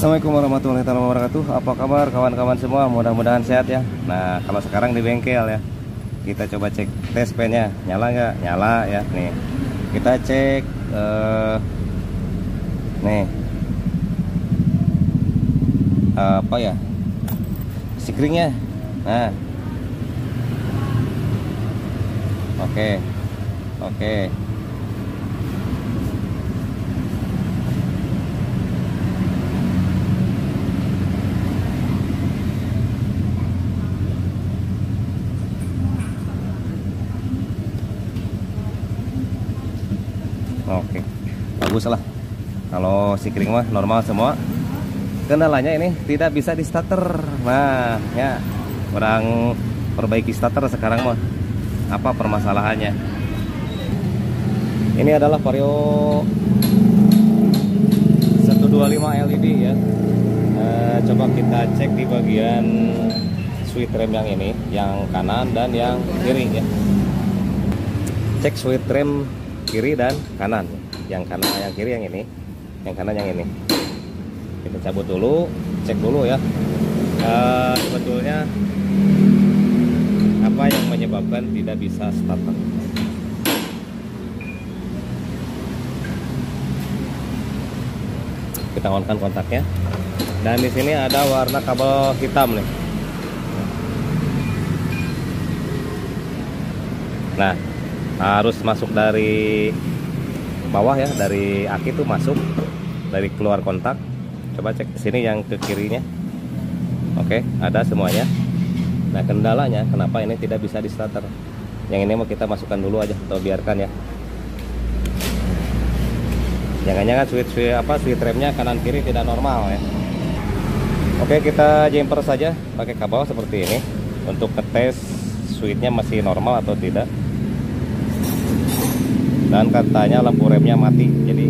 Assalamualaikum warahmatullahi wabarakatuh. Apa kabar kawan-kawan semua? Mudah-mudahan sehat ya. Nah, kalau sekarang di bengkel ya, kita coba cek tes pennya nyala nggak? Nyala ya. Nih, kita cek nih apa ya? Sikringnya. Nah, oke, oke. Oke, bagus lah. Kalau sikring mah normal semua. Kendalanya ini tidak bisa di starter. Nah, ya kurang perbaiki starter sekarang mah. Apa permasalahannya? Ini adalah Vario 125 LED ya. Coba kita cek di bagian switch rem yang ini, yang kanan dan yang kiri ya. Cek switch rem kiri dan kanan. Yang kanan yang kiri yang ini, yang kanan yang ini. Kita cabut dulu, cek dulu ya. Sebetulnya apa yang menyebabkan tidak bisa starter? Kita on-kan kontaknya. Dan di sini ada warna kabel hitam nih. Nah, harus masuk dari bawah ya, dari aki tuh masuk, dari keluar kontak. Coba cek ke sini yang ke kirinya. Oke, ada semuanya. Nah, kendalanya kenapa ini tidak bisa di starter? Yang ini mau kita masukkan dulu aja atau biarkan ya. Jangan-jangan switch remnya kanan kiri tidak normal ya. Oke, kita jumper saja pakai kabel seperti ini untuk ngetes switchnya masih normal atau tidak. Dan katanya lampu remnya mati, jadi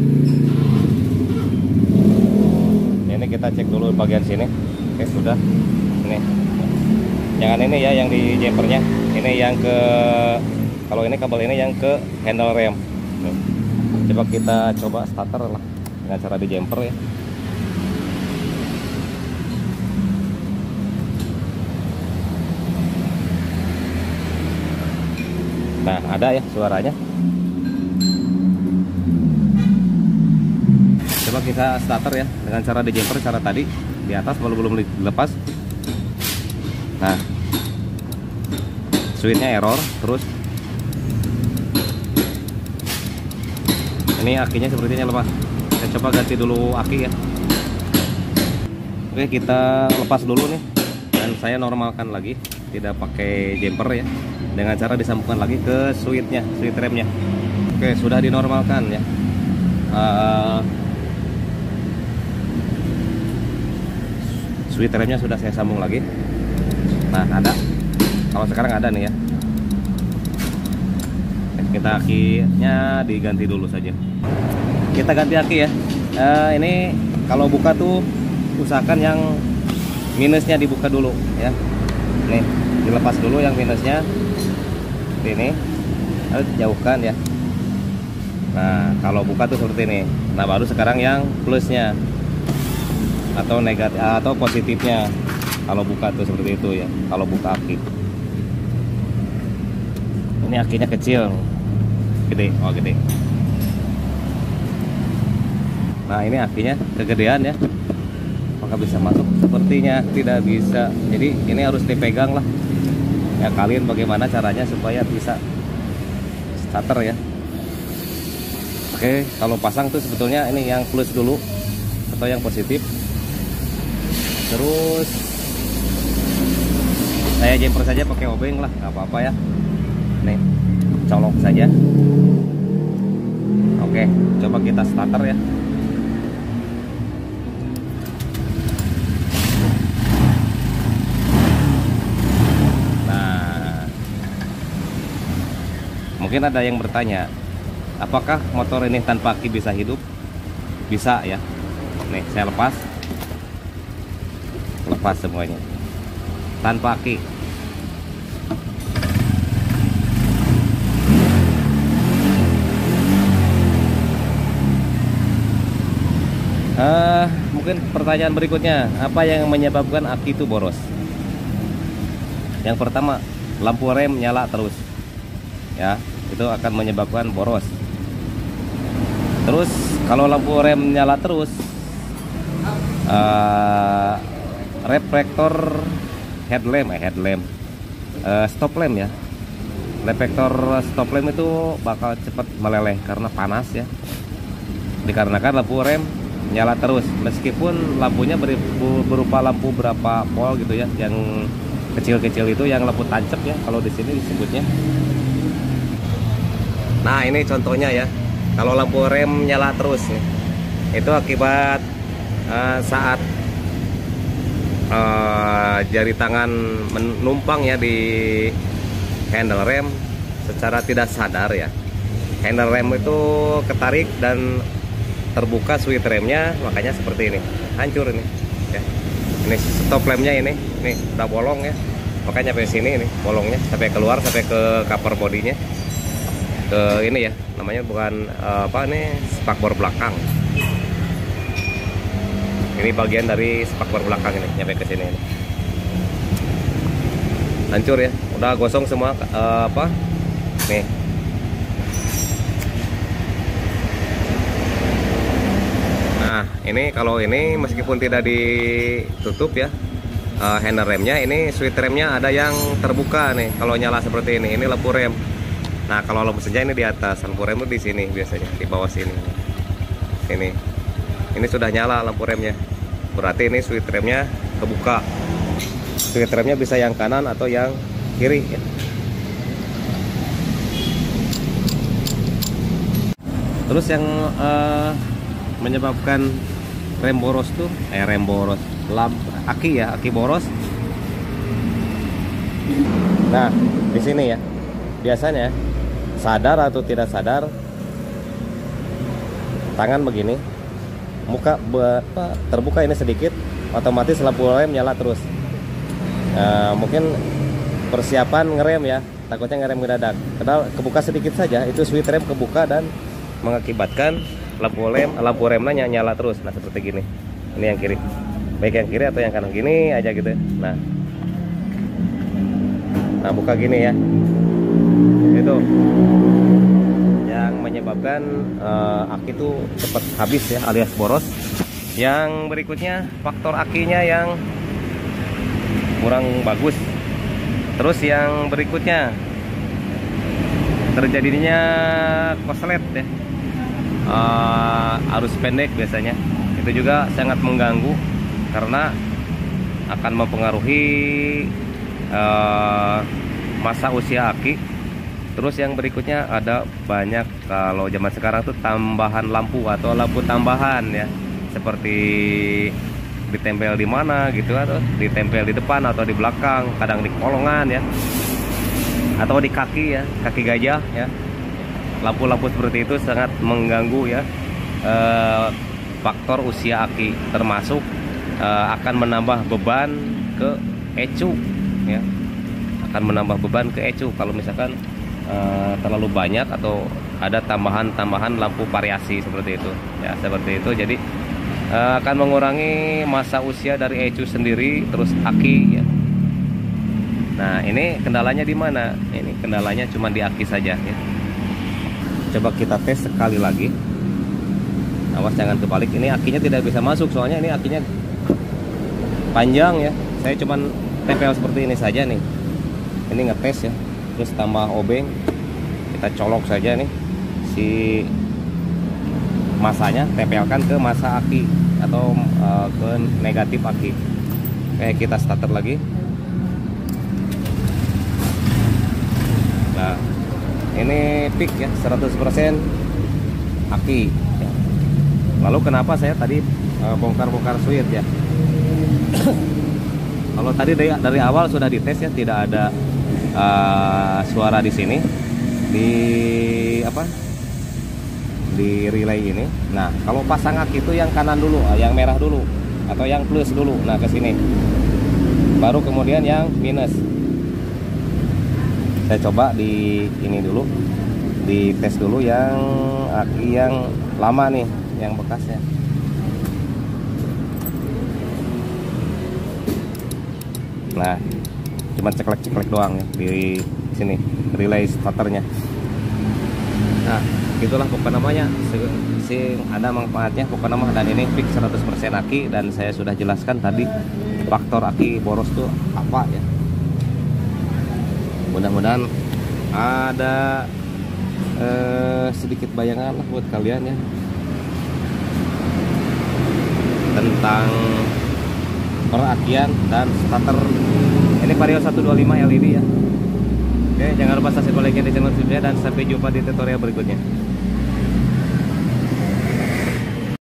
ini kita cek dulu bagian sini. Oke, sudah. Ini jangan ini ya yang di jumpernya, ini yang ke, kalau ini kabel ini yang ke handle rem. Coba kita coba starter lah dengan cara di jumper ya. Nah, ada ya suaranya. Coba kita starter ya dengan cara di jumper, cara tadi di atas belum dilepas. Nah, switchnya error terus. Ini akinya sepertinya lepas. Saya coba ganti dulu aki ya. Oke, kita lepas dulu nih dan saya normalkan lagi, tidak pakai jumper ya, dengan cara disambungkan lagi ke switchnya, switch remnya. Oke, sudah dinormalkan ya. Switch remnya sudah saya sambung lagi. Nah, ada. Kalau sekarang ada nih ya. Kita akinya diganti dulu saja. Kita ganti aki ya. Ini kalau buka tuh usahakan yang minusnya dibuka dulu ya. Nih, dilepas dulu yang minusnya. Seperti ini. Lalu jauhkan ya. Nah, kalau buka tuh seperti ini. Nah, baru sekarang yang plusnya atau negatif atau positifnya. Kalau buka tuh seperti itu ya, kalau buka aki. Ini akinya kecil, gede, oh gede. Nah, ini akinya kegedean ya, apakah bisa masuk? Sepertinya tidak bisa. Jadi ini harus dipegang lah ya. Kalian bagaimana caranya supaya bisa starter ya. Oke, kalau pasang tuh sebetulnya ini yang plus dulu atau yang positif. Terus saya jumper saja pakai obeng lah, nggak apa-apa ya. Nih, colok saja. Oke, coba kita starter ya. Nah, mungkin ada yang bertanya, apakah motor ini tanpa aki bisa hidup? Bisa ya. Nih, saya lepas semuanya tanpa aki. mungkin pertanyaan berikutnya, apa yang menyebabkan aki itu boros? Yang pertama, lampu rem nyala terus, ya, itu akan menyebabkan boros. Terus kalau lampu rem nyala terus, reflektor stop lamp ya, reflektor stop lamp itu bakal cepat meleleh karena panas ya, dikarenakan lampu rem nyala terus, meskipun lampunya berupa lampu berapa volt gitu ya, yang kecil-kecil itu yang lampu tancap ya kalau di sini disebutnya. Nah, ini contohnya ya, kalau lampu rem nyala terus nih, itu akibat saat jari tangan menumpang ya di handle rem secara tidak sadar ya. Handle rem itu ketarik dan terbuka switch remnya, makanya seperti ini, hancur ini ya. Ini stop lampnya ini udah bolong ya, makanya sampai sini ini bolongnya, sampai keluar, sampai ke cover bodinya, ke ini ya, namanya bukan apa nih, spakbor belakang. Ini bagian dari spakbor belakang ini, nyampe ke sini ini. Hancur ya, udah gosong semua apa nih. Nah, ini kalau ini meskipun tidak ditutup ya, handle remnya, ini switch remnya ada yang terbuka nih. Kalau nyala seperti ini lampu rem. Nah, kalau lampu senja ini di atas, lampu rem itu di sini biasanya, di bawah sini. Ini sudah nyala lampu remnya. Berarti ini switch remnya kebuka. Switch remnya bisa yang kanan atau yang kiri ya. Terus yang menyebabkan rem boros tuh aki boros. Nah, di sini ya, biasanya sadar atau tidak sadar, tangan begini, muka terbuka ini sedikit, otomatis lampu rem nyala terus. Mungkin persiapan ngerem ya, takutnya ngerem mendadak, karena kebuka sedikit saja, itu switch rem kebuka dan mengakibatkan lampu remnya nyala terus. Nah, seperti gini. Ini yang kiri, baik yang kiri atau yang kanan, gini aja gitu. Nah buka gini ya, itu yang menyebabkan aki itu cepat habis ya, alias boros. Yang berikutnya, faktor akinya yang kurang bagus. Terus yang berikutnya, terjadinya koslet ya, arus pendek biasanya. Itu juga sangat mengganggu karena akan mempengaruhi masa usia aki. Terus yang berikutnya ada banyak, kalau zaman sekarang tuh tambahan lampu atau lampu tambahan ya, seperti ditempel di mana gitu, atau ditempel di depan atau di belakang, kadang di kolongan ya, atau di kaki ya, kaki gajah ya. Lampu-lampu seperti itu sangat mengganggu ya, faktor usia aki, termasuk akan menambah beban ke ecu ya, akan menambah beban ke ecu kalau misalkan terlalu banyak atau ada tambahan lampu variasi seperti itu ya, seperti itu. Jadi akan mengurangi masa usia dari ecu sendiri, terus aki ya. Nah, ini kendalanya di mana? Ini kendalanya cuma di aki saja ya. Coba kita tes sekali lagi. Awas jangan kebalik. Ini akinya tidak bisa masuk, soalnya ini akinya panjang ya. Saya cuman tempel seperti ini saja nih. Ini ngetes ya. Terus tambah obeng, kita colok saja nih si masanya, tempelkan ke masa aki atau ke negatif aki. Kayak kita starter lagi. Nah, ini peak ya, 100% aki ya. Lalu kenapa saya tadi bongkar-bongkar switch ya? Kalau tadi dari awal sudah dites ya, tidak ada suara di sini, di apa, di relay ini. Nah, kalau pasang aki itu yang kanan dulu, yang merah dulu, atau yang plus dulu. Nah, ke sini, baru kemudian yang minus. Saya coba di ini dulu, di tes dulu yang aki yang lama nih, yang bekasnya. Nah, cuma ceklek-ceklek doang ya di sini relay starternya. Nah, itulah pokoknya namanya ada manfaatnya pokoknya mah. Dan ini fix 100% aki, dan saya sudah jelaskan tadi faktor aki boros tuh apa ya. Mudah-mudahan ada sedikit bayangan lah buat kalian ya tentang perakian dan starter. Ini Vario 125 LED ya. Oke, jangan lupa subscribe like di channel saya, dan sampai jumpa di tutorial berikutnya.